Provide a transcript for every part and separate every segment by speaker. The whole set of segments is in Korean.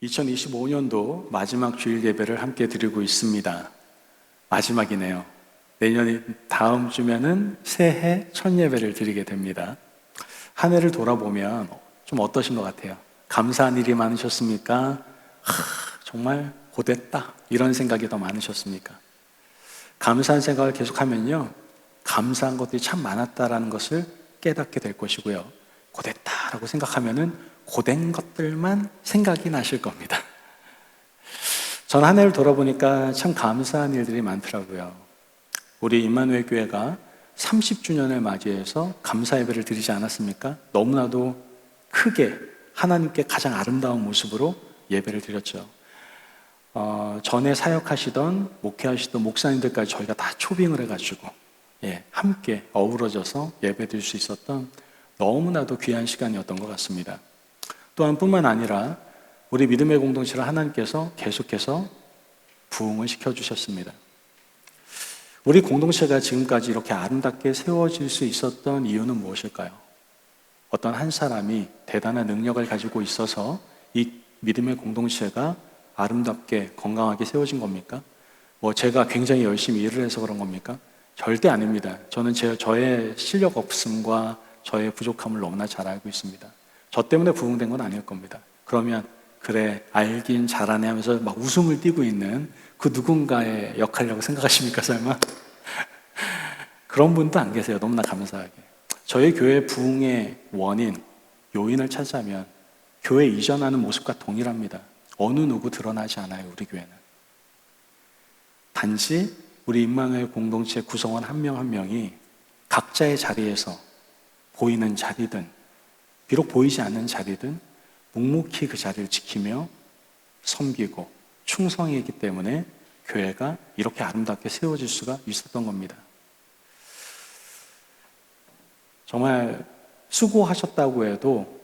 Speaker 1: 2025년도 마지막 주일 예배를 함께 드리고 있습니다. 마지막이네요. 내년 다음 주면은 새해 첫 예배를 드리게 됩니다. 한 해를 돌아보면 좀 어떠신 것 같아요? 감사한 일이 많으셨습니까? 정말 고됐다 이런 생각이 더 많으셨습니까? 감사한 생각을 계속하면요, 감사한 것들이 참 많았다라는 것을 깨닫게 될 것이고요, 고됐다라고 생각하면은 고된 것들만 생각이 나실 겁니다. 전 한 해를 돌아보니까 참 감사한 일들이 많더라고요. 우리 임마누엘 교회가 30주년을 맞이해서 감사 예배를 드리지 않았습니까? 너무나도 크게 하나님께 가장 아름다운 모습으로 예배를 드렸죠. 전에 사역하시던 목회하시던 목사님들까지 저희가 다 초빙을 해가지고 함께 어우러져서 예배 드릴 수 있었던 너무나도 귀한 시간이었던 것 같습니다. 또한 뿐만 아니라 우리 믿음의 공동체를 하나님께서 계속해서 부흥을 시켜주셨습니다. 우리 공동체가 지금까지 이렇게 아름답게 세워질 수 있었던 이유는 무엇일까요? 어떤 한 사람이 대단한 능력을 가지고 있어서 이 믿음의 공동체가 아름답게 건강하게 세워진 겁니까? 제가 굉장히 열심히 일을 해서 그런 겁니까? 절대 아닙니다. 저는 저의 실력 없음과 저의 부족함을 너무나 잘 알고 있습니다. 저 때문에 부흥된 건 아닐 겁니다. 그러면 그래, 알긴 잘하네 하면서 막 웃음을 띠고 있는 그 누군가의 역할이라고 생각하십니까, 설마? 그런 분도 안 계세요. 너무나 감사하게. 저희 교회 부흥의 원인, 요인을 찾자면 교회 이전하는 모습과 동일합니다. 어느 누구 드러나지 않아요, 우리 교회는. 단지 우리 임마누엘 공동체 구성원 한 명 한 명이 각자의 자리에서 보이는 자리든 비록 보이지 않는 자리든 묵묵히 그 자리를 지키며 섬기고 충성이기 때문에 교회가 이렇게 아름답게 세워질 수가 있었던 겁니다. 정말 수고하셨다고 해도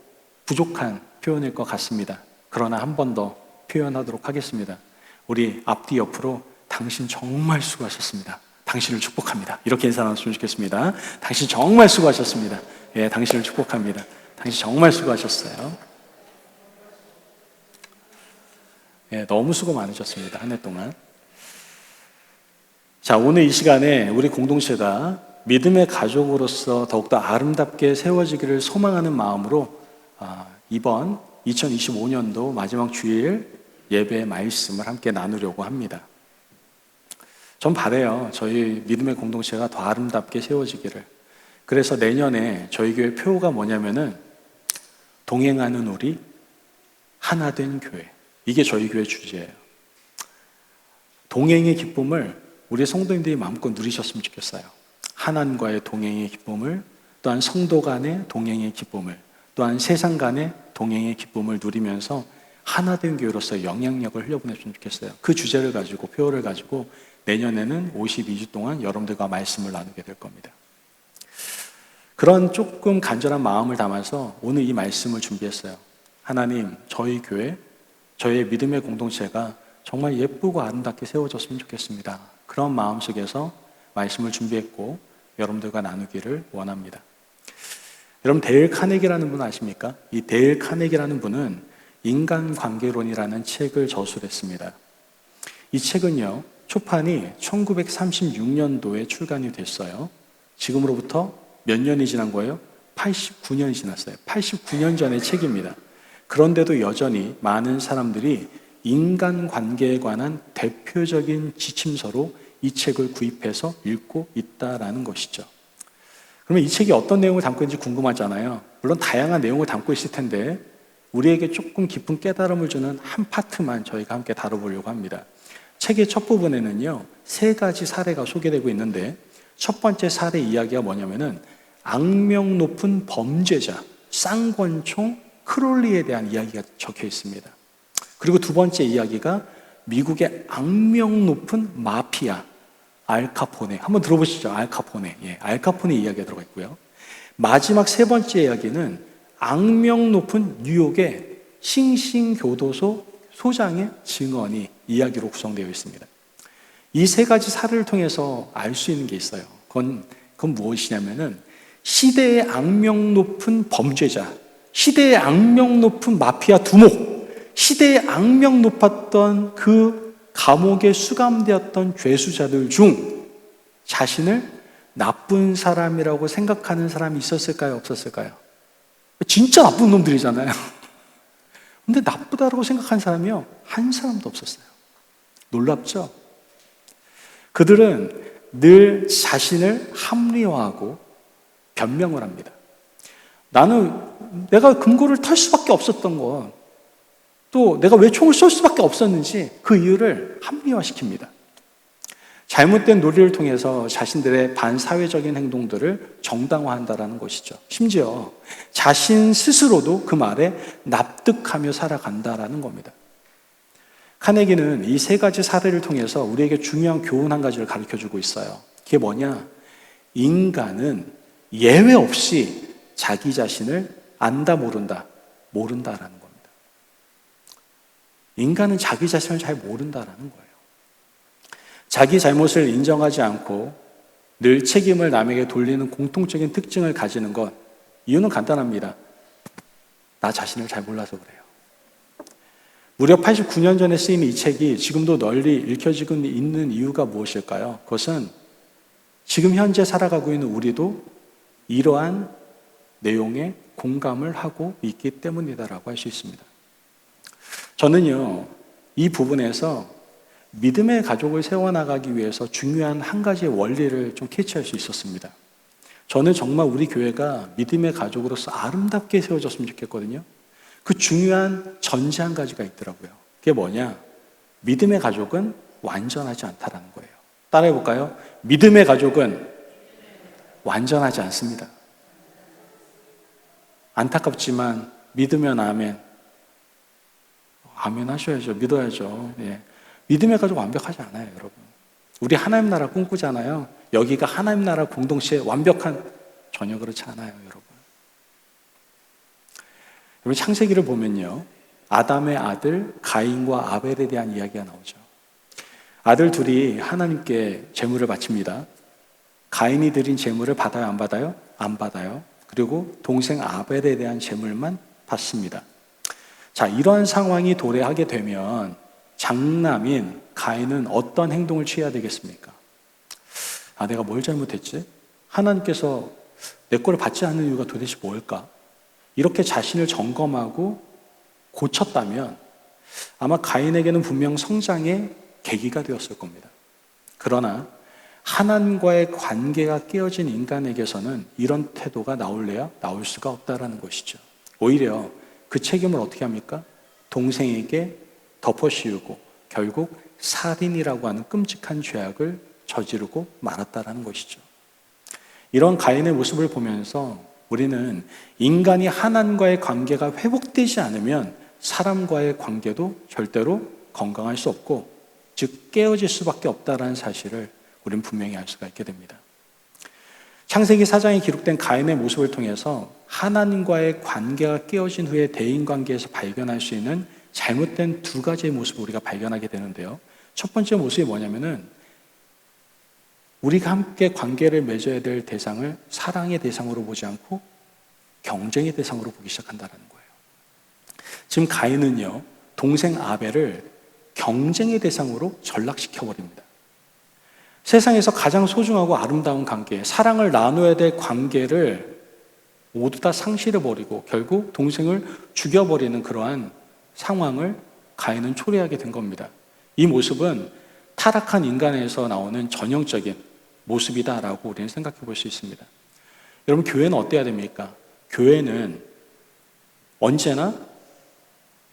Speaker 1: 부족한 표현일 것 같습니다. 그러나 한 번 더 표현하도록 하겠습니다. 우리 앞뒤 옆으로 당신 정말 수고하셨습니다. 당신을 축복합니다. 이렇게 인사 나눴으면 좋겠습니다. 당신 정말 수고하셨습니다. 당신을 축복합니다. 당신 정말 수고하셨어요. 너무 수고 많으셨습니다. 한 해 동안. 자, 오늘 이 시간에 우리 공동체가 믿음의 가족으로서 더욱더 아름답게 세워지기를 소망하는 마음으로 이번 2025년도 마지막 주일 예배의 말씀을 함께 나누려고 합니다. 전 바라요. 저희 믿음의 공동체가 더 아름답게 세워지기를. 그래서 내년에 저희 교회 표어가 뭐냐면은 동행하는 우리 하나된 교회. 이게 저희 교회 주제예요. 동행의 기쁨을 우리 성도님들이 마음껏 누리셨으면 좋겠어요. 하나님과의 동행의 기쁨을, 또한 성도 간의 동행의 기쁨을, 또한 세상 간의 동행의 기쁨을 누리면서 하나된 교회로서 영향력을 흘려보냈으면 좋겠어요. 그 주제를 가지고, 표어를 가지고 내년에는 52주 동안 여러분들과 말씀을 나누게 될 겁니다. 그런 조금 간절한 마음을 담아서 오늘 이 말씀을 준비했어요. 하나님, 저희 교회, 저희의 믿음의 공동체가 정말 예쁘고 아름답게 세워졌으면 좋겠습니다. 그런 마음 속에서 말씀을 준비했고 여러분들과 나누기를 원합니다. 여러분, 데일 카네기라는 분 아십니까? 이 데일 카네기라는 분은 인간관계론이라는 책을 저술했습니다. 이 책은요, 초판이 1936년도에 출간이 됐어요. 지금으로부터 몇 년이 지난 거예요? 89년이 지났어요. 89년 전의 책입니다. 그런데도 여전히 많은 사람들이 인간관계에 관한 대표적인 지침서로 이 책을 구입해서 읽고 있다라는 것이죠. 그러면 이 책이 어떤 내용을 담고 있는지 궁금하잖아요. 물론 다양한 내용을 담고 있을 텐데 우리에게 조금 깊은 깨달음을 주는 한 파트만 저희가 함께 다뤄보려고 합니다. 책의 첫 부분에는요, 3가지 사례가 소개되고 있는데 첫 번째 사례 이야기가 뭐냐면은 악명 높은 범죄자 쌍권총 크롤리에 대한 이야기가 적혀 있습니다. 그리고 두 번째 이야기가 미국의 악명 높은 마피아 알카포네. 한번 들어보시죠. 알카포네. 알카포네 이야기가 들어가 있고요. 마지막 세 번째 이야기는 악명 높은 뉴욕의 싱싱교도소 소장의 증언이 이야기로 구성되어 있습니다. 이 3가지 사례를 통해서 알 수 있는 게 있어요. 그건 무엇이냐면은 시대의 악명 높은 범죄자, 시대의 악명 높은 마피아 두목, 시대의 악명 높았던 그 감옥에 수감되었던 죄수자들 중 자신을 나쁜 사람이라고 생각하는 사람이 있었을까요? 없었을까요? 진짜 나쁜 놈들이잖아요. 근데 나쁘다고 생각한 사람이요, 한 사람도 없었어요. 놀랍죠? 그들은 늘 자신을 합리화하고 변명을 합니다. 내가 금고를 털 수밖에 없었던 건, 또 내가 왜 총을 쏠 수밖에 없었는지 그 이유를 합리화시킵니다. 잘못된 논리를 통해서 자신들의 반사회적인 행동들을 정당화한다는 것이죠. 심지어 자신 스스로도 그 말에 납득하며 살아간다는 겁니다. 카네기는 이 세 가지 사례를 통해서 우리에게 중요한 교훈 한 가지를 가르쳐주고 있어요. 그게 뭐냐? 인간은 예외 없이 자기 자신을 안다, 모른다라는 겁니다. 인간은 자기 자신을 잘 모른다라는 거예요. 자기 잘못을 인정하지 않고 늘 책임을 남에게 돌리는 공통적인 특징을 가지는 것, 이유는 간단합니다. 나 자신을 잘 몰라서 그래요. 무려 89년 전에 쓰인 이 책이 지금도 널리 읽혀지고 있는 이유가 무엇일까요? 그것은 지금 현재 살아가고 있는 우리도 이러한 내용에 공감을 하고 있기 때문이다라고 할 수 있습니다. 저는요, 이 부분에서 믿음의 가족을 세워나가기 위해서 중요한 한 가지의 원리를 좀 캐치할 수 있었습니다. 저는 정말 우리 교회가 믿음의 가족으로서 아름답게 세워졌으면 좋겠거든요. 그 중요한 전제 한 가지가 있더라고요. 그게 뭐냐? 믿음의 가족은 완전하지 않다라는 거예요. 따라해 볼까요? 믿음의 가족은 완전하지 않습니다. 안타깝지만 믿으면 아멘. 아멘 하셔야죠. 믿어야죠. 예. 믿음의 가족 완벽하지 않아요, 여러분. 우리 하나님 나라 꿈꾸잖아요. 여기가 하나님 나라 공동체 완벽한, 전혀 그렇지 않아요, 여러분. 여러분, 창세기를 보면요, 아담의 아들 가인과 아벨에 대한 이야기가 나오죠. 아들 둘이 하나님께 제물을 바칩니다. 가인이 드린 제물을 받아요, 안 받아요? 안 받아요. 그리고 동생 아벨에 대한 제물만 받습니다. 자, 이러한 상황이 도래하게 되면 장남인 가인은 어떤 행동을 취해야 되겠습니까? 내가 뭘 잘못했지? 하나님께서 내 거를 받지 않는 이유가 도대체 뭘까? 이렇게 자신을 점검하고 고쳤다면 아마 가인에게는 분명 성장의 계기가 되었을 겁니다. 그러나 하나님과의 관계가 깨어진 인간에게서는 이런 태도가 나올래야 나올 수가 없다는 것이죠. 오히려 그 책임을 어떻게 합니까? 동생에게 덮어씌우고 결국 살인이라고 하는 끔찍한 죄악을 저지르고 말았다는 것이죠. 이런 가인의 모습을 보면서 우리는 인간이 하나님과의 관계가 회복되지 않으면 사람과의 관계도 절대로 건강할 수 없고, 즉 깨어질 수밖에 없다는 사실을 우리는 분명히 알 수가 있게 됩니다. 창세기 4장에 기록된 가인의 모습을 통해서 하나님과의 관계가 깨어진 후에 대인관계에서 발견할 수 있는 잘못된 두 가지의 모습을 우리가 발견하게 되는데요. 첫 번째 모습이 뭐냐면은 우리가 함께 관계를 맺어야 될 대상을 사랑의 대상으로 보지 않고 경쟁의 대상으로 보기 시작한다는 거예요. 지금 가인은요, 동생 아벨을 경쟁의 대상으로 전락시켜버립니다. 세상에서 가장 소중하고 아름다운 관계, 사랑을 나눠야 될 관계를 모두 다 상실해버리고 결국 동생을 죽여버리는 그러한 상황을 가인은 초래하게 된 겁니다. 이 모습은 타락한 인간에서 나오는 전형적인 모습이다라고 우리는 생각해 볼 수 있습니다. 여러분, 교회는 어때야 됩니까? 교회는 언제나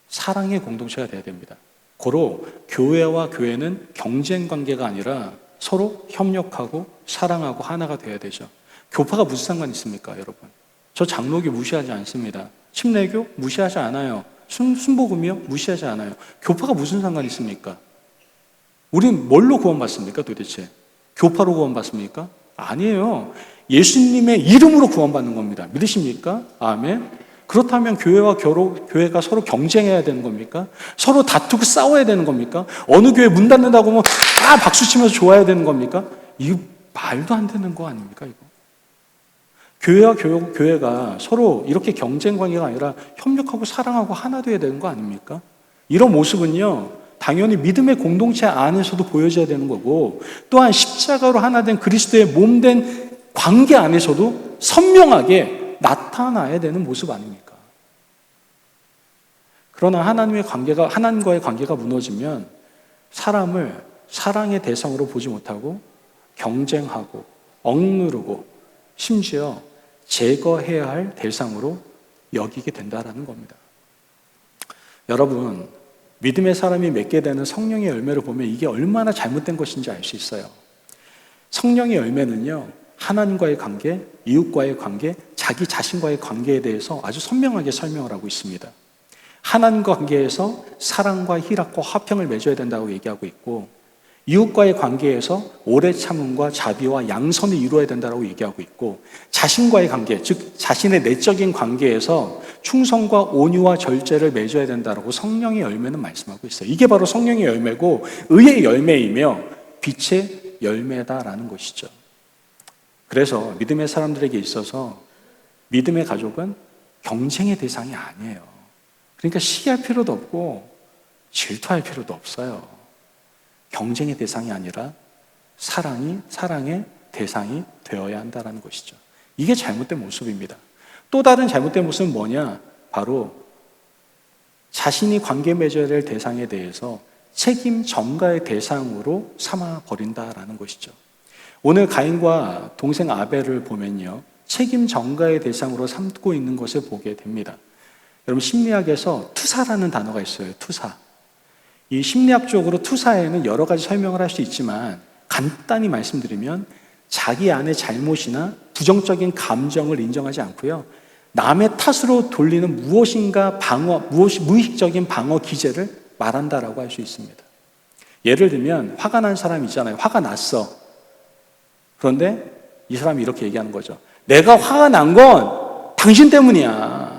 Speaker 1: 사랑의 공동체가 되어야 됩니다. 고로 교회와 교회는 경쟁 관계가 아니라 서로 협력하고 사랑하고 하나가 되어야 되죠. 교파가 무슨 상관이 있습니까, 여러분? 저 장로교 무시하지 않습니다. 침례교 무시하지 않아요. 순복음이요? 무시하지 않아요. 교파가 무슨 상관이 있습니까? 우린 뭘로 구원받습니까, 도대체? 교파로 구원받습니까? 아니에요. 예수님의 이름으로 구원받는 겁니다. 믿으십니까? 아멘. 그렇다면 교회가 서로 경쟁해야 되는 겁니까? 서로 다투고 싸워야 되는 겁니까? 어느 교회 문 닫는다고 하면 박수치면서 좋아야 되는 겁니까? 이거 말도 안 되는 거 아닙니까, 이거? 교회와 교회가 서로 이렇게 경쟁 관계가 아니라 협력하고 사랑하고 하나 되어야 되는 거 아닙니까? 이런 모습은요, 당연히 믿음의 공동체 안에서도 보여져야 되는 거고, 또한 십자가로 하나 된 그리스도의 몸된 관계 안에서도 선명하게 나타나야 되는 모습 아닙니까? 그러나 하나님과의 관계가 무너지면 사람을 사랑의 대상으로 보지 못하고 경쟁하고 억누르고 심지어 제거해야 할 대상으로 여기게 된다는 겁니다. 여러분, 믿음의 사람이 맺게 되는 성령의 열매를 보면 이게 얼마나 잘못된 것인지 알 수 있어요. 성령의 열매는요, 하나님과의 관계, 이웃과의 관계, 자기 자신과의 관계에 대해서 아주 선명하게 설명을 하고 있습니다. 하나님과 관계에서 사랑과 희락과 화평을 맺어야 된다고 얘기하고 있고, 이웃과의 관계에서 오래 참음과 자비와 양선을 이루어야 된다고 얘기하고 있고, 자신과의 관계, 즉 자신의 내적인 관계에서 충성과 온유와 절제를 맺어야 된다고 성령의 열매는 말씀하고 있어요. 이게 바로 성령의 열매고 의의 열매이며 빛의 열매다라는 것이죠. 그래서 믿음의 사람들에게 있어서 믿음의 가족은 경쟁의 대상이 아니에요. 그러니까 시기할 필요도 없고 질투할 필요도 없어요. 경쟁의 대상이 아니라 사랑의 대상이 되어야 한다는 것이죠. 이게 잘못된 모습입니다. 또 다른 잘못된 모습은 뭐냐? 바로 자신이 관계 맺어야 될 대상에 대해서 책임 전가의 대상으로 삼아버린다라는 것이죠. 오늘 가인과 동생 아벨을 보면요, 책임 전가의 대상으로 삼고 있는 것을 보게 됩니다. 여러분, 심리학에서 투사라는 단어가 있어요. 투사. 이 심리학적으로 투사에는 여러 가지 설명을 할 수 있지만 간단히 말씀드리면 자기 안의 잘못이나 부정적인 감정을 인정하지 않고요, 남의 탓으로 돌리는 무의식적인 방어 기제를 말한다라고 할 수 있습니다. 예를 들면 화가 난 사람 있잖아요. 화가 났어. 그런데 이 사람이 이렇게 얘기하는 거죠. 내가 화가 난 건 당신 때문이야.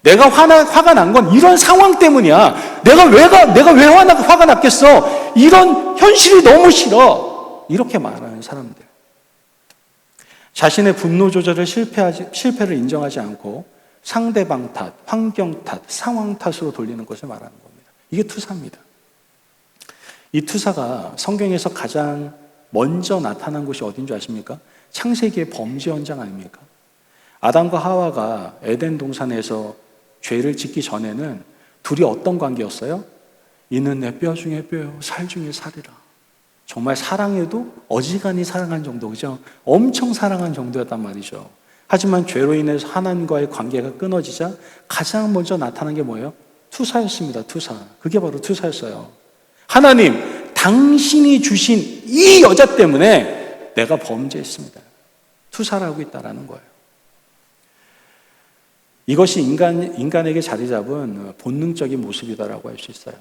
Speaker 1: 내가 화가 난 건 이런 상황 때문이야. 내가 왜 화가 났겠어? 이런 현실이 너무 싫어. 이렇게 말하는 사람들. 자신의 분노 조절을 실패를 인정하지 않고 상대방 탓, 환경 탓, 상황 탓으로 돌리는 것을 말하는 겁니다. 이게 투사입니다. 이 투사가 성경에서 가장 먼저 나타난 곳이 어딘 줄 아십니까? 창세기의 범죄 현장 아닙니까? 아담과 하와가 에덴 동산에서 죄를 짓기 전에는 둘이 어떤 관계였어요? 이는 내 뼈 중에 뼈요, 살 중에 살이라. 정말 사랑해도 어지간히 사랑한 정도, 그죠? 엄청 사랑한 정도였단 말이죠. 하지만 죄로 인해서 하나님과의 관계가 끊어지자 가장 먼저 나타난 게 뭐예요? 투사였습니다. 투사. 그게 바로 투사였어요. 하나님, 당신이 주신 이 여자 때문에 내가 범죄했습니다. 투사를 하고 있다는 거예요. 이것이 인간에게 자리 잡은 본능적인 모습이다라고 할 수 있어요.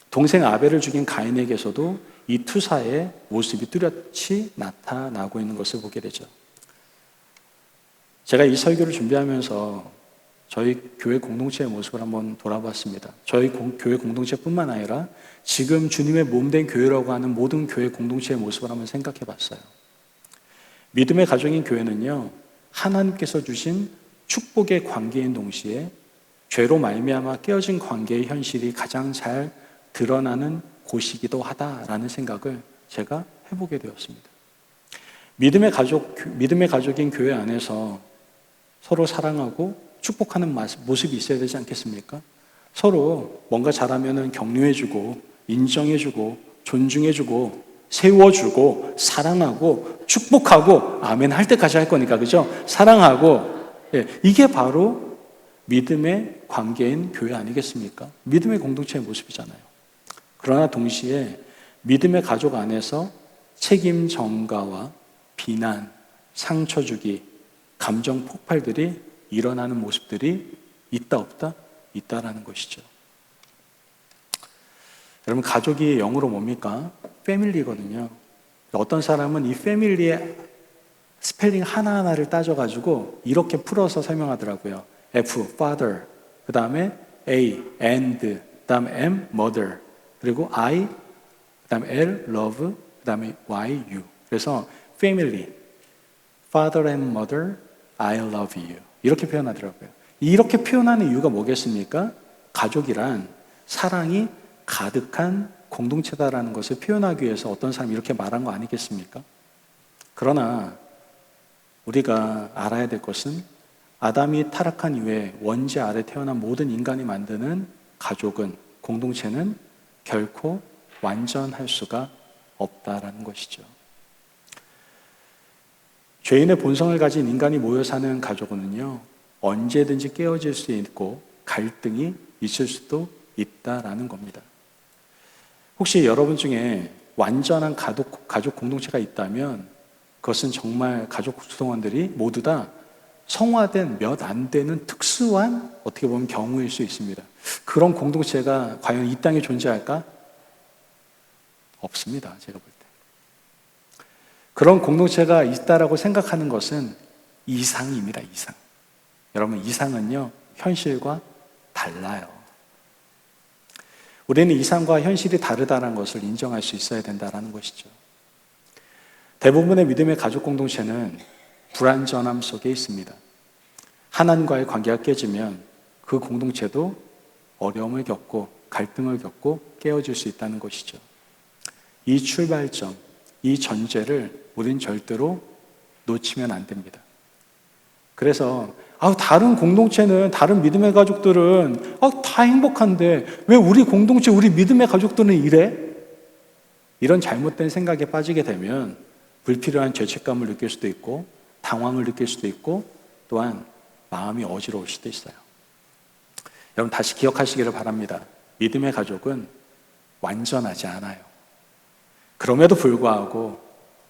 Speaker 1: 동생 아벨을 죽인 가인에게서도 이 투사의 모습이 뚜렷이 나타나고 있는 것을 보게 되죠. 제가 이 설교를 준비하면서 저희 교회 공동체의 모습을 한번 돌아봤습니다. 저희 교회 공동체뿐만 아니라 지금 주님의 몸된 교회라고 하는 모든 교회 공동체의 모습을 한번 생각해 봤어요. 믿음의 가정인 교회는요, 하나님께서 주신 축복의 관계인 동시에 죄로 말미암아 깨어진 관계의 현실이 가장 잘 드러나는 곳이기도 하다라는 생각을 제가 해보게 되었습니다. 믿음의 가족인 교회 안에서 서로 사랑하고 축복하는 모습이 있어야 되지 않겠습니까? 서로 뭔가 잘하면 격려해주고 인정해주고 존중해주고 세워주고 사랑하고 축복하고 아멘 할 때까지 할 거니까, 그죠? 사랑하고, 이게 바로 믿음의 관계인 교회 아니겠습니까? 믿음의 공동체의 모습이잖아요. 그러나 동시에 믿음의 가족 안에서 책임 전가와 비난, 상처 주기, 감정 폭발들이 일어나는 모습들이 있다 없다? 있다라는 것이죠. 여러분, 가족이 영어로 뭡니까? 패밀리거든요. 어떤 사람은 이 패밀리의 스펠링 하나하나를 따져가지고 이렇게 풀어서 설명하더라고요. F, father, 그 다음에 A, and, 그 다음에 M, mother, 그리고 I, 그 다음에 L, love, 그 다음에 Y, you. 그래서 family, father and mother, I love you. 이렇게 표현하더라고요. 이렇게 표현하는 이유가 뭐겠습니까? 가족이란 사랑이 가득한 공동체다라는 것을 표현하기 위해서 어떤 사람이 이렇게 말한 거 아니겠습니까? 그러나 우리가 알아야 될 것은 아담이 타락한 이후에 원죄 아래 태어난 모든 인간이 만드는 가족은, 공동체는 결코 완전할 수가 없다라는 것이죠. 죄인의 본성을 가진 인간이 모여 사는 가족은요, 언제든지 깨어질 수 있고 갈등이 있을 수도 있다라는 겁니다. 혹시 여러분 중에 완전한 가족 공동체가 있다면 그것은 정말 가족 구성원들이 모두 다 성화된 몇 안 되는 특수한 어떻게 보면 경우일 수 있습니다. 그런 공동체가 과연 이 땅에 존재할까? 없습니다. 제가 볼 때. 그런 공동체가 있다라고 생각하는 것은 이상입니다. 이상. 여러분, 이상은요, 현실과 달라요. 우리는 이상과 현실이 다르다는 것을 인정할 수 있어야 된다는 것이죠. 대부분의 믿음의 가족 공동체는 불완전함 속에 있습니다. 하나님과의 관계가 깨지면 그 공동체도 어려움을 겪고 갈등을 겪고 깨어질 수 있다는 것이죠. 이 출발점, 이 전제를 우린 절대로 놓치면 안 됩니다. 그래서 다른 공동체는, 다른 믿음의 가족들은 다 행복한데 왜 우리 공동체, 우리 믿음의 가족들은 이래? 이런 잘못된 생각에 빠지게 되면 불필요한 죄책감을 느낄 수도 있고 당황을 느낄 수도 있고 또한 마음이 어지러울 수도 있어요. 여러분, 다시 기억하시기를 바랍니다. 믿음의 가족은 완전하지 않아요. 그럼에도 불구하고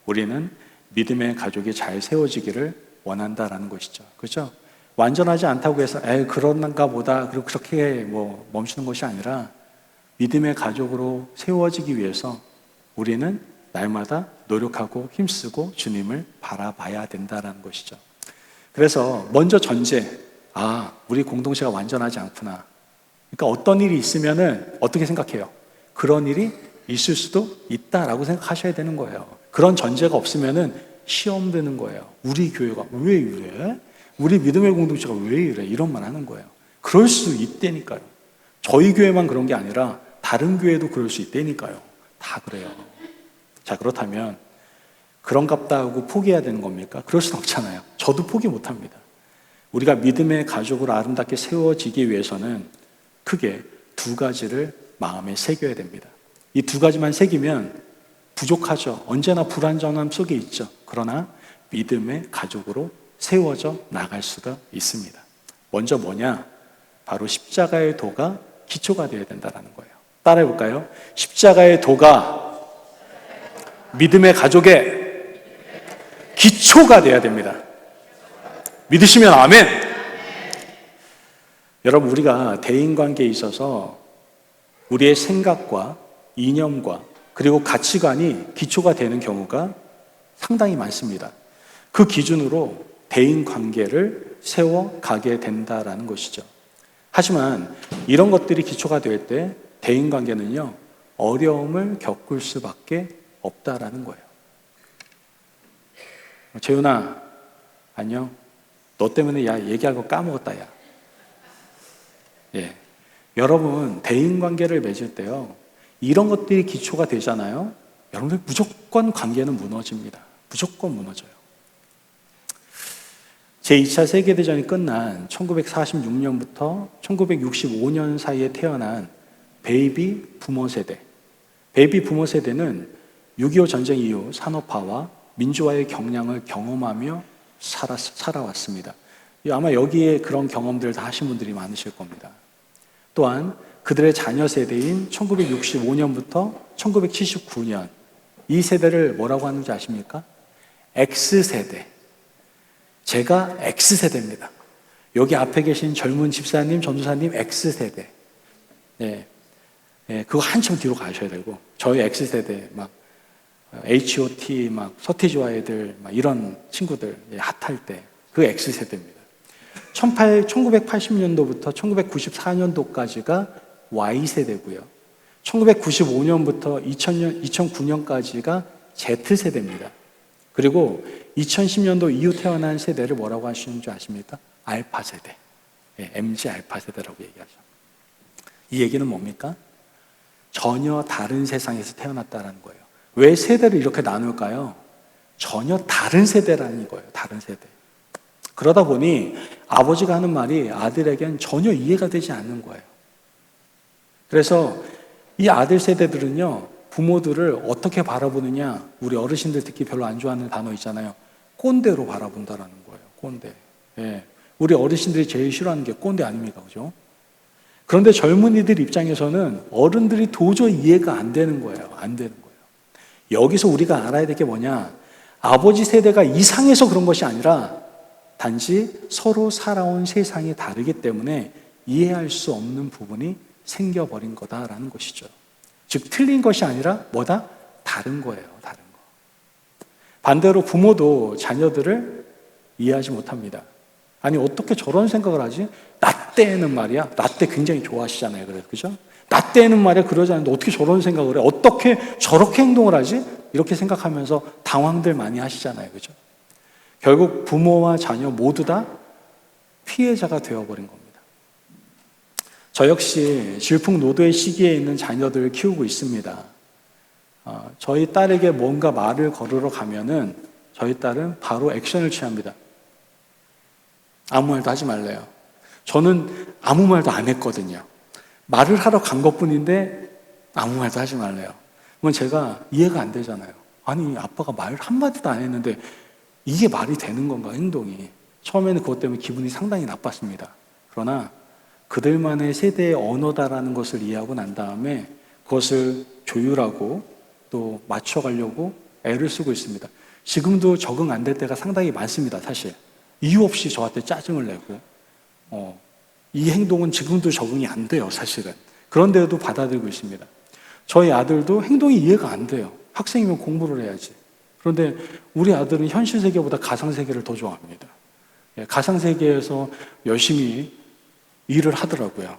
Speaker 1: 우리는 믿음의 가족이 잘 세워지기를 원한다라는 것이죠. 그렇죠? 완전하지 않다고 해서 그런가 보다 그리고 그렇게 멈추는 것이 아니라 믿음의 가족으로 세워지기 위해서 우리는 날마다 노력하고 힘쓰고 주님을 바라봐야 된다는 것이죠. 그래서 먼저 전제, 우리 공동체가 완전하지 않구나. 그러니까 어떤 일이 있으면은 어떻게 생각해요? 그런 일이 있을 수도 있다라고 생각하셔야 되는 거예요. 그런 전제가 없으면은 시험 드는 거예요. 우리 교회가 왜 이래? 우리 믿음의 공동체가 왜 이래? 이런 말 하는 거예요. 그럴 수 있다니까요. 저희 교회만 그런 게 아니라 다른 교회도 그럴 수 있다니까요. 다 그래요. 자, 그렇다면 그런갑다 하고 포기해야 되는 겁니까? 그럴 수는 없잖아요. 저도 포기 못합니다. 우리가 믿음의 가족으로 아름답게 세워지기 위해서는 크게 두 가지를 마음에 새겨야 됩니다. 이 두 가지만 새기면 부족하죠. 언제나 불완전함 속에 있죠. 그러나 믿음의 가족으로 세워져 나갈 수가 있습니다. 먼저 뭐냐? 바로 십자가의 도가 기초가 되어야 된다는 거예요. 따라해 볼까요? 십자가의 도가 믿음의 가족의 기초가 되어야 됩니다. 믿으시면 아멘. 여러분, 우리가 대인관계에 있어서 우리의 생각과 이념과 그리고 가치관이 기초가 되는 경우가 상당히 많습니다. 그 기준으로 대인관계를 세워가게 된다라는 것이죠. 하지만 이런 것들이 기초가 될 때 대인관계는요, 어려움을 겪을 수밖에 없다라는 거예요. 재훈아, 안녕. 너 때문에 얘기할 거 까먹었다, 야. 예. 여러분, 대인관계를 맺을 때요, 이런 것들이 기초가 되잖아요. 여러분들 무조건 관계는 무너집니다. 무조건 무너져요. 제2차 세계대전이 끝난 1946년부터 1965년 사이에 태어난 베이비 부모 세대. 베이비 부모 세대는 6.25 전쟁 이후 산업화와 민주화의 경량을 경험하며 살아왔습니다. 아마 여기에 그런 경험들을 다 하신 분들이 많으실 겁니다. 또한 그들의 자녀 세대인 1965년부터 1979년, 이 세대를 뭐라고 하는지 아십니까? X세대. 제가 X세대입니다. 여기 앞에 계신 젊은 집사님, 전도사님 X세대. 예. 예, 그거 한참 뒤로 가셔야 되고, 저희 X세대, H.O.T, 서태지와 애들, 이런 친구들, 핫할 때, 그 X세대입니다. 1980년도부터 1994년도까지가 Y세대고요. 1995년부터 2009년까지가 Z세대입니다. 그리고 2010년도 이후 태어난 세대를 뭐라고 하시는 줄 아십니까? 알파 세대. 예, MZ 알파 세대라고 얘기하죠. 이 얘기는 뭡니까? 전혀 다른 세상에서 태어났다는 거예요. 왜 세대를 이렇게 나눌까요? 전혀 다른 세대라는 거예요. 다른 세대. 그러다 보니 아버지가 하는 말이 아들에겐 전혀 이해가 되지 않는 거예요. 그래서 이 아들 세대들은요, 부모들을 어떻게 바라보느냐, 우리 어르신들 특히 별로 안 좋아하는 단어 있잖아요. 꼰대로 바라본다라는 거예요. 꼰대. 예. 우리 어르신들이 제일 싫어하는 게 꼰대 아닙니까? 그죠? 그런데 젊은이들 입장에서는 어른들이 도저히 이해가 안 되는 거예요. 안 되는 거예요. 여기서 우리가 알아야 될 게 뭐냐? 아버지 세대가 이상해서 그런 것이 아니라 단지 서로 살아온 세상이 다르기 때문에 이해할 수 없는 부분이 생겨버린 거다라는 것이죠. 즉 틀린 것이 아니라 뭐다? 다른 거예요. 다른 거. 반대로 부모도 자녀들을 이해하지 못합니다. 아니 어떻게 저런 생각을 하지? 나 때는 말이야. 나 때 굉장히 좋아하시잖아요. 그래서 그죠? 나 때는 말이야 그러지 않는데 어떻게 저런 생각을 해? 어떻게 저렇게 행동을 하지? 이렇게 생각하면서 당황들 많이 하시잖아요. 그죠? 결국 부모와 자녀 모두 다 피해자가 되어버린 겁니다. 저 역시 질풍노도의 시기에 있는 자녀들을 키우고 있습니다. 저희 딸에게 뭔가 말을 걸으러 가면은 저희 딸은 바로 액션을 취합니다. 아무 말도 하지 말래요. 저는 아무 말도 안 했거든요. 말을 하러 간 것뿐인데 아무 말도 하지 말래요. 그건 제가 이해가 안 되잖아요. 아니 아빠가 말 한마디도 안 했는데 이게 말이 되는 건가 행동이. 처음에는 그것 때문에 기분이 상당히 나빴습니다. 그러나 그들만의 세대의 언어다라는 것을 이해하고 난 다음에 그것을 조율하고 또 맞춰가려고 애를 쓰고 있습니다. 지금도 적응 안 될 때가 상당히 많습니다. 사실 이유 없이 저한테 짜증을 내고 이 행동은 지금도 적응이 안 돼요. 사실은. 그런데도 받아들이고 있습니다. 저희 아들도 행동이 이해가 안 돼요. 학생이면 공부를 해야지. 그런데 우리 아들은 현실 세계보다 가상 세계를 더 좋아합니다. 가상 세계에서 열심히 일을 하더라고요.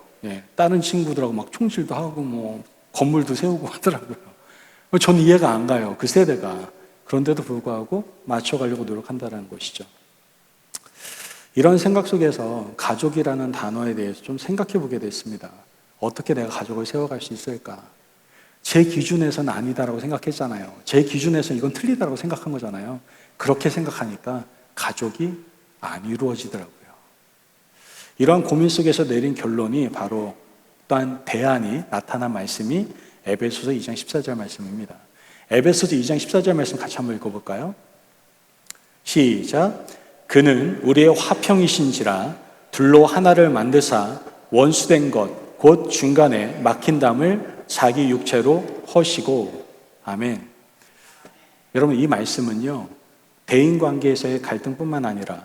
Speaker 1: 다른 친구들하고 막 총질도 하고 뭐 건물도 세우고 하더라고요. 저는 이해가 안 가요. 그 세대가. 그런데도 불구하고 맞춰가려고 노력한다는 것이죠. 이런 생각 속에서 가족이라는 단어에 대해서 좀 생각해 보게 됐습니다. 어떻게 내가 가족을 세워갈 수 있을까? 제 기준에서는 아니다라고 생각했잖아요. 제 기준에서 이건 틀리다라고 생각한 거잖아요. 그렇게 생각하니까 가족이 안 이루어지더라고요. 이러한 고민 속에서 내린 결론이 바로 또한 대안이 나타난 말씀이 에베소서 2장 14절 말씀입니다. 에베소서 2장 14절 말씀 같이 한번 읽어볼까요? 시작. 그는 우리의 화평이신지라 둘로 하나를 만드사 원수된 것 곧 중간에 막힌 담을 자기 육체로 허시고. 아멘. 여러분 이 말씀은요 대인관계에서의 갈등뿐만 아니라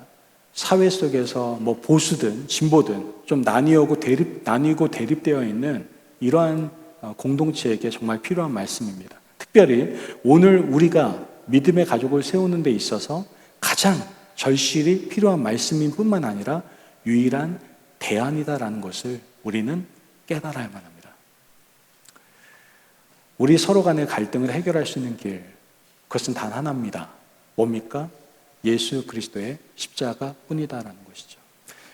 Speaker 1: 사회 속에서 뭐 보수든 진보든 좀 나뉘고 대립되어 있는 이러한 공동체에게 정말 필요한 말씀입니다. 특별히 오늘 우리가 믿음의 가족을 세우는 데 있어서 가장 절실히 필요한 말씀인 뿐만 아니라 유일한 대안이다라는 것을 우리는 깨달아야만 합니다. 우리 서로 간의 갈등을 해결할 수 있는 길, 그것은 단 하나입니다. 뭡니까? 예수 그리스도의 십자가 뿐이다라는 것이죠.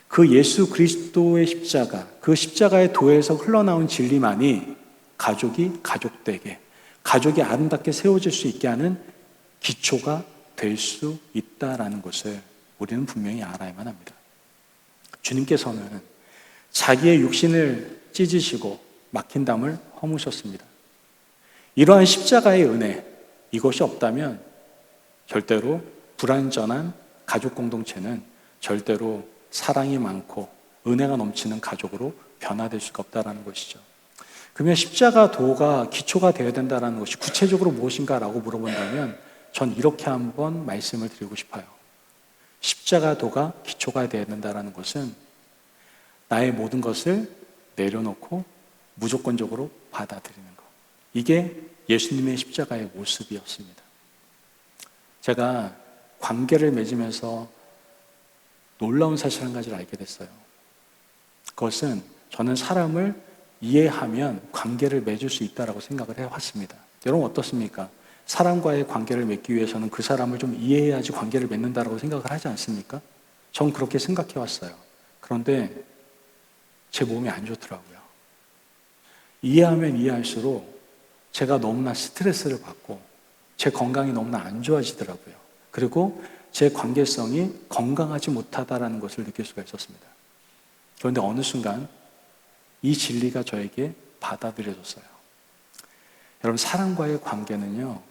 Speaker 1: 그 예수 그리스도의 십자가, 그 십자가의 도에서 흘러나온 진리만이 가족이 가족되게, 가족이 아름답게 세워질 수 있게 하는 기초가 될 수 있다라는 것을 우리는 분명히 알아야만 합니다. 주님께서는 자기의 육신을 찢으시고 막힌 담을 허무셨습니다. 이러한 십자가의 은혜, 이것이 없다면 절대로 불완전한 가족 공동체는 절대로 사랑이 많고 은혜가 넘치는 가족으로 변화될 수가 없다는 것이죠. 그러면 십자가 도가 기초가 되어야 된다는 것이 구체적으로 무엇인가라고 물어본다면 전 이렇게 한번 말씀을 드리고 싶어요. 십자가 도가 기초가 되어야 된다는 것은 나의 모든 것을 내려놓고 무조건적으로 받아들이는 것. 이게 예수님의 십자가의 모습이었습니다. 제가 관계를 맺으면서 놀라운 사실 한 가지를 알게 됐어요. 그것은 저는 사람을 이해하면 관계를 맺을 수 있다고 생각을 해왔습니다. 여러분 어떻습니까? 사람과의 관계를 맺기 위해서는 그 사람을 좀 이해해야지 관계를 맺는다고 생각을 하지 않습니까? 전 그렇게 생각해왔어요. 그런데 제 몸이 안 좋더라고요. 이해하면 이해할수록 제가 너무나 스트레스를 받고 제 건강이 너무나 안 좋아지더라고요. 그리고 제 관계성이 건강하지 못하다라는 것을 느낄 수가 있었습니다. 그런데 어느 순간 이 진리가 저에게 받아들여졌어요. 여러분, 사람과의 관계는요,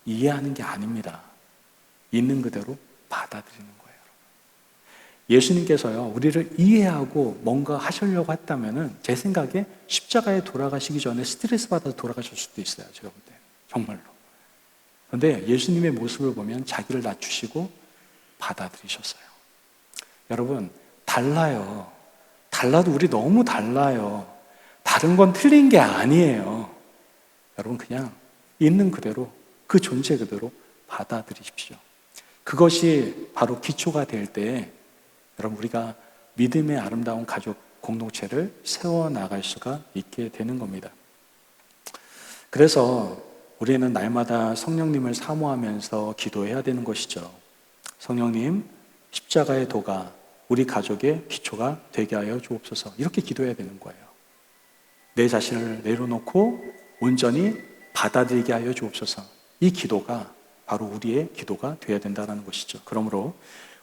Speaker 1: 이해하는 게 아닙니다. 있는 그대로 받아들이는 거예요. 예수님께서요, 우리를 이해하고 뭔가 하시려고 했다면은 제 생각에 십자가에 돌아가시기 전에 스트레스 받아서 돌아가실 수도 있어요. 제가 볼 때. 정말로. 그런데 예수님의 모습을 보면 자기를 낮추시고 받아들이셨어요. 여러분, 달라요. 달라도 우리 너무 달라요. 다른 건 틀린 게 아니에요. 여러분, 그냥 있는 그대로, 그 존재 그대로 받아들이십시오. 그것이 바로 기초가 될 때에 여러분, 우리가 믿음의 아름다운 가족 공동체를 세워나갈 수가 있게 되는 겁니다. 그래서 우리는 날마다 성령님을 사모하면서 기도해야 되는 것이죠. 성령님, 십자가의 도가 우리 가족의 기초가 되게 하여 주옵소서. 이렇게 기도해야 되는 거예요. 내 자신을 내려놓고 온전히 받아들이게 하여 주옵소서. 이 기도가 바로 우리의 기도가 되어야 된다는 것이죠. 그러므로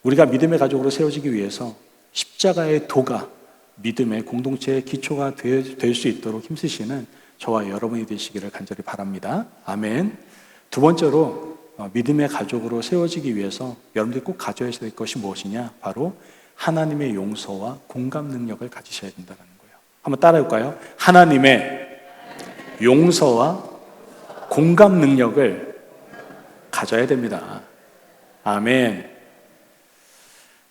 Speaker 1: 우리가 믿음의 가족으로 세워지기 위해서 십자가의 도가 믿음의 공동체의 기초가 될 수 있도록 힘쓰시는 저와 여러분이 되시기를 간절히 바랍니다. 아멘. 두 번째로 믿음의 가족으로 세워지기 위해서 여러분들이 꼭 가져야 될 것이 무엇이냐? 바로 하나님의 용서와 공감 능력을 가지셔야 된다는 거예요. 한번 따라해볼까요? 하나님의 용서와 공감 능력을 가져야 됩니다. 아멘.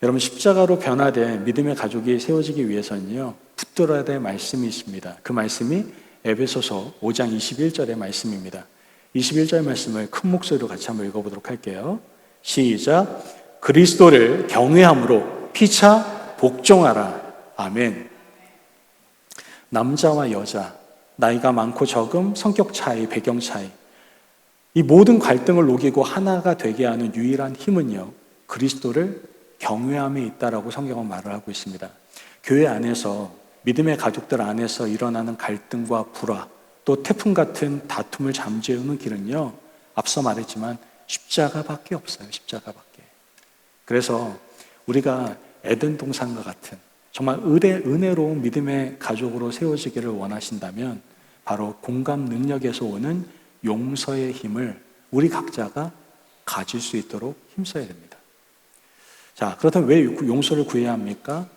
Speaker 1: 여러분, 십자가로 변화된 믿음의 가족이 세워지기 위해서는요, 붙들어야 될 말씀이 있습니다. 그 말씀이 에베소서 5장 21절의 말씀입니다. 21절 말씀을 큰 목소리로 같이 한번 읽어보도록 할게요. 시작. 그리스도를 경외함으로 피차 복종하라. 아멘. 남자와 여자, 나이가 많고 적음, 성격 차이, 배경 차이, 이 모든 갈등을 녹이고 하나가 되게 하는 유일한 힘은요, 그리스도를 경외함에 있다라고 성경은 말을 하고 있습니다. 교회 안에서, 믿음의 가족들 안에서 일어나는 갈등과 불화, 또 태풍 같은 다툼을 잠재우는 길은요, 앞서 말했지만 십자가밖에 없어요. 십자가밖에. 그래서 우리가 에덴 동산과 같은 정말 은혜로운 믿음의 가족으로 세워지기를 원하신다면 바로 공감 능력에서 오는 용서의 힘을 우리 각자가 가질 수 있도록 힘써야 됩니다. 자, 그렇다면 왜 용서를 구해야 합니까?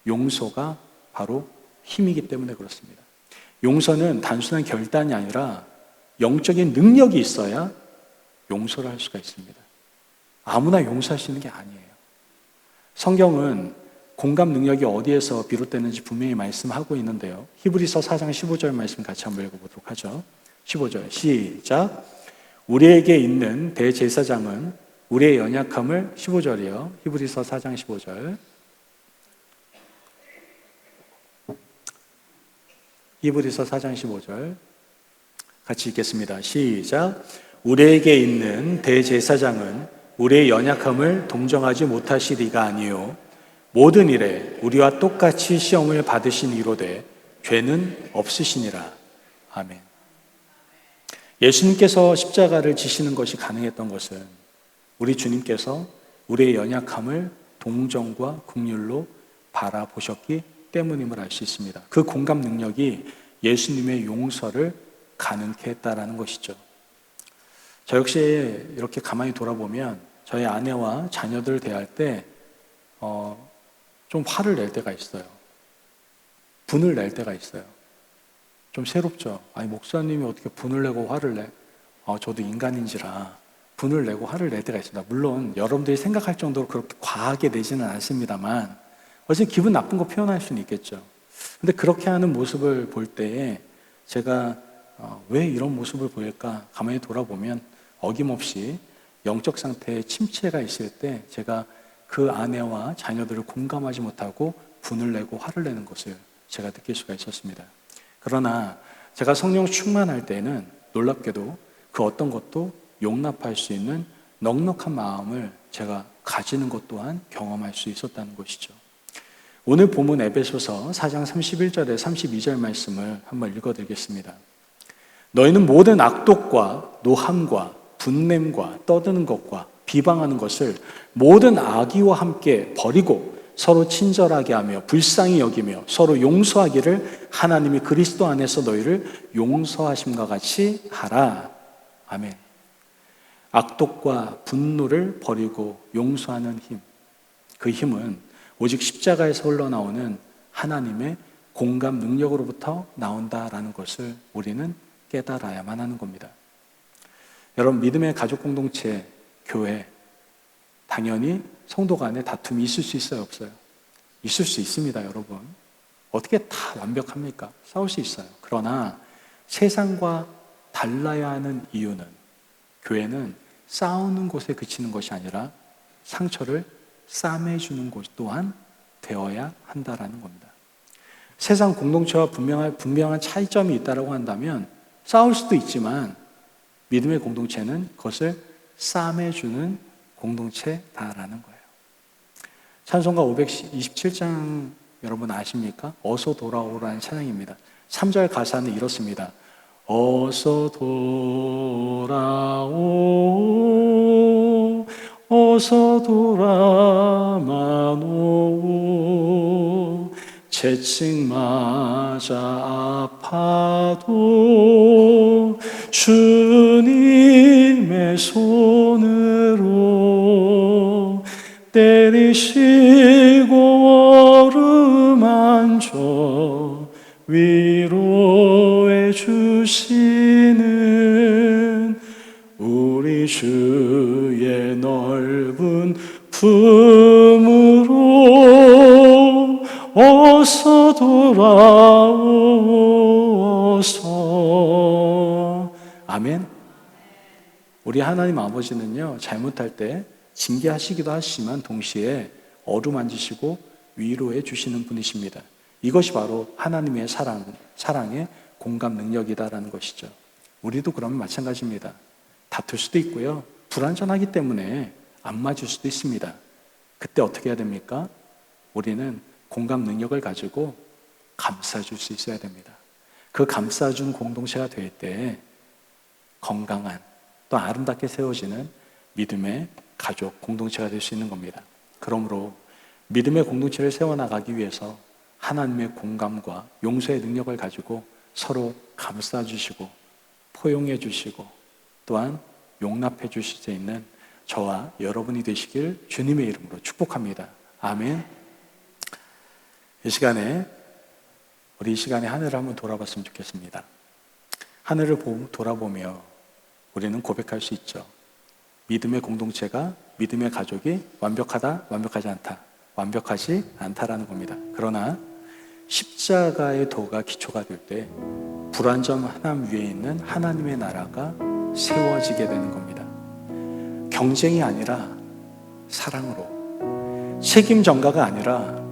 Speaker 1: 용서가 바로 힘이기 때문에 그렇습니다. 용서는 단순한 결단이 아니라 영적인 능력이 있어야 용서를 할 수가 있습니다. 아무나 용서할 수 있는 게 아니에요. 성경은 공감 능력이 어디에서 비롯되는지 분명히 말씀하고 있는데요. 히브리서 4장 15절 말씀 같이 한번 읽어보도록 하죠. 15절 시작. 우리에게 있는 대제사장은 우리의 연약함을 15절이요. 히브리서 4장 15절. 히브리서 4장 15절 같이 읽겠습니다. 시작. 우리에게 있는 대제사장은 우리의 연약함을 동정하지 못하시리가 아니요 모든 일에 우리와 똑같이 시험을 받으신 이로되 죄는 없으시니라. 아멘. 예수님께서 십자가를 지시는 것이 가능했던 것은 우리 주님께서 우리의 연약함을 동정과 긍휼로 바라보셨기 때문임을 알 수 있습니다. 그 공감 능력이 예수님의 용서를 가능케 했다라는 것이죠. 저 역시 이렇게 가만히 돌아보면 저희 아내와 자녀들 대할 때 좀 화를 낼 때가 있어요. 분을 낼 때가 있어요. 좀 새롭죠. 아니, 목사님이 어떻게 분을 내고 화를 내? 저도 인간인지라 분을 내고 화를 낼 때가 있습니다. 물론 여러분들이 생각할 정도로 그렇게 과하게 내지는 않습니다만 어쨌든 기분 나쁜 거 표현할 수는 있겠죠. 근데 그렇게 하는 모습을 볼 때에 제가 왜 이런 모습을 보일까 가만히 돌아보면 어김없이 영적 상태에 침체가 있을 때 제가 그 아내와 자녀들을 공감하지 못하고 분을 내고 화를 내는 것을 제가 느낄 수가 있었습니다. 그러나 제가 성령 충만할 때는 놀랍게도 그 어떤 것도 용납할 수 있는 넉넉한 마음을 제가 가지는 것 또한 경험할 수 있었다는 것이죠. 오늘 본문 에베소서 4장 31절에 32절 말씀을 한번 읽어드리겠습니다. 너희는 모든 악독과 노함과 분냄과 떠드는 것과 비방하는 것을 모든 악의와 함께 버리고 서로 친절하게 하며 불쌍히 여기며 서로 용서하기를 하나님이 그리스도 안에서 너희를 용서하심과 같이 하라. 아멘. 악독과 분노를 버리고 용서하는 힘, 그 힘은 오직 십자가에서 흘러나오는 하나님의 공감 능력으로부터 나온다라는 것을 우리는 깨달아야만 하는 겁니다. 여러분, 믿음의 가족 공동체, 교회, 당연히 성도 간에 다툼이 있을 수 있어요, 없어요? 있을 수 있습니다, 여러분. 어떻게 다 완벽합니까? 싸울 수 있어요. 그러나 세상과 달라야 하는 이유는, 교회는 싸우는 곳에 그치는 것이 아니라 상처를 싸매주는 곳 또한 되어야 한다라는 겁니다. 세상 공동체와 분명한 차이점이 있다고 한다면 싸울 수도 있지만 믿음의 공동체는 그것을 싸매주는 공동체다라는 거예요. 찬송가 527장 여러분 아십니까? 어서 돌아오라는 찬양입니다. 3절 가사는 이렇습니다. 어서 돌아오 어서 돌아마노 채찍 맞아 아파도 주님의 손으로 때리시고 어루만져 위로해 주시는 우리 주의 넓은 품으로 어서 돌아오소서. 아멘. 우리 하나님 아버지는요, 잘못할 때 징계하시기도 하시지만 동시에 어루만지시고 위로해 주시는 분이십니다. 이것이 바로 하나님의 사랑의 공감 능력이다라는 것이죠. 우리도 그러면 마찬가지입니다. 다툴 수도 있고요, 불완전하기 때문에 안 맞을 수도 있습니다. 그때 어떻게 해야 됩니까? 우리는 공감 능력을 가지고 감싸줄 수 있어야 됩니다. 그 감싸준 공동체가 될 때 건강한 또 아름답게 세워지는 믿음의 가족 공동체가 될 수 있는 겁니다. 그러므로 믿음의 공동체를 세워나가기 위해서 하나님의 공감과 용서의 능력을 가지고 서로 감싸주시고 포용해 주시고 또한 용납해 주실 수 있는 저와 여러분이 되시길 주님의 이름으로 축복합니다. 아멘. 이 시간에 하늘을 한번 돌아봤으면 좋겠습니다. 하늘을 돌아보며 우리는 고백할 수 있죠. 믿음의 공동체가, 믿음의 가족이 완벽하다, 완벽하지 않다, 완벽하지 않다라는 겁니다. 그러나 십자가의 도가 기초가 될 때 불완전함 위에 있는 하나님의 나라가 세워지게 되는 겁니다. 경쟁이 아니라 사랑으로, 책임 전가가 아니라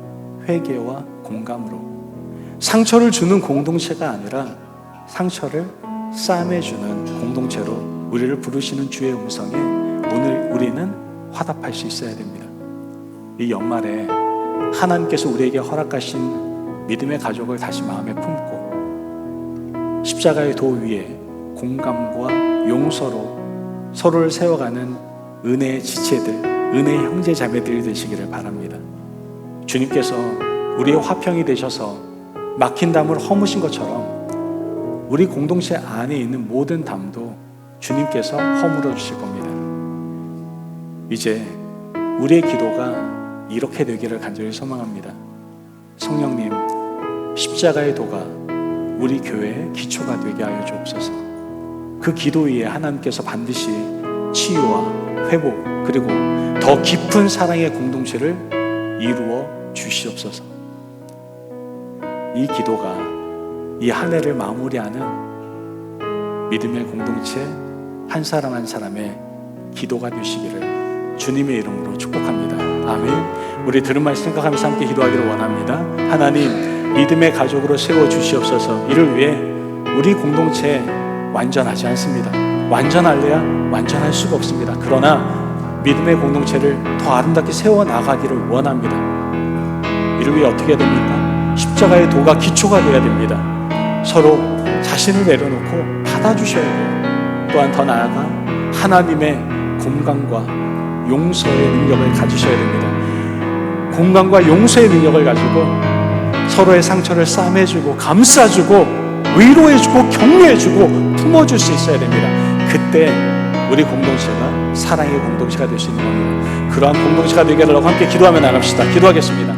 Speaker 1: 회개와 공감으로, 상처를 주는 공동체가 아니라 상처를 싸매주는 공동체로 우리를 부르시는 주의 음성에 오늘 우리는 화답할 수 있어야 됩니다. 이 연말에 하나님께서 우리에게 허락하신 믿음의 가족을 다시 마음에 품고 십자가의 도 위에 공감과 용서로 서로를 세워가는 은혜의 지체들, 은혜의 형제 자매들이 되시기를 바랍니다. 주님께서 우리의 화평이 되셔서 막힌 담을 허무신 것처럼 우리 공동체 안에 있는 모든 담도 주님께서 허물어 주실 겁니다. 이제 우리의 기도가 이렇게 되기를 간절히 소망합니다. 성령님, 십자가의 도가 우리 교회의 기초가 되게 하여 주옵소서. 그 기도 위에 하나님께서 반드시 치유와 회복 그리고 더 깊은 사랑의 공동체를 이루어 주시옵소서. 이 기도가 이 한 해를 마무리하는 믿음의 공동체 한 사람 한 사람의 기도가 되시기를 주님의 이름으로 축복합니다. 아멘. 우리 들은 말씀 생각하면서 함께 기도하기를 원합니다. 하나님, 믿음의 가족으로 세워주시옵소서. 이를 위해 우리 공동체 완전하지 않습니다. 완전할래야 완전할 수가 없습니다. 그러나 믿음의 공동체를 더 아름답게 세워나가기를 원합니다. 이를 위해 어떻게 해야 됩니까? 십자가의 도가 기초가 되어야 됩니다. 서로 자신을 내려놓고 받아주셔야 돼요. 또한 더 나아가 하나님의 공간과 용서의 능력을 가지셔야 됩니다. 공간과 용서의 능력을 가지고 서로의 상처를 싸매주고 감싸주고 위로해주고 격려해주고 품어줄 수 있어야 됩니다. 그때 우리 공동체가 사랑의 공동체가 될 수 있는 겁니다. 그러한 공동체가 되게 하려고 함께 기도하며 나갑시다. 기도하겠습니다.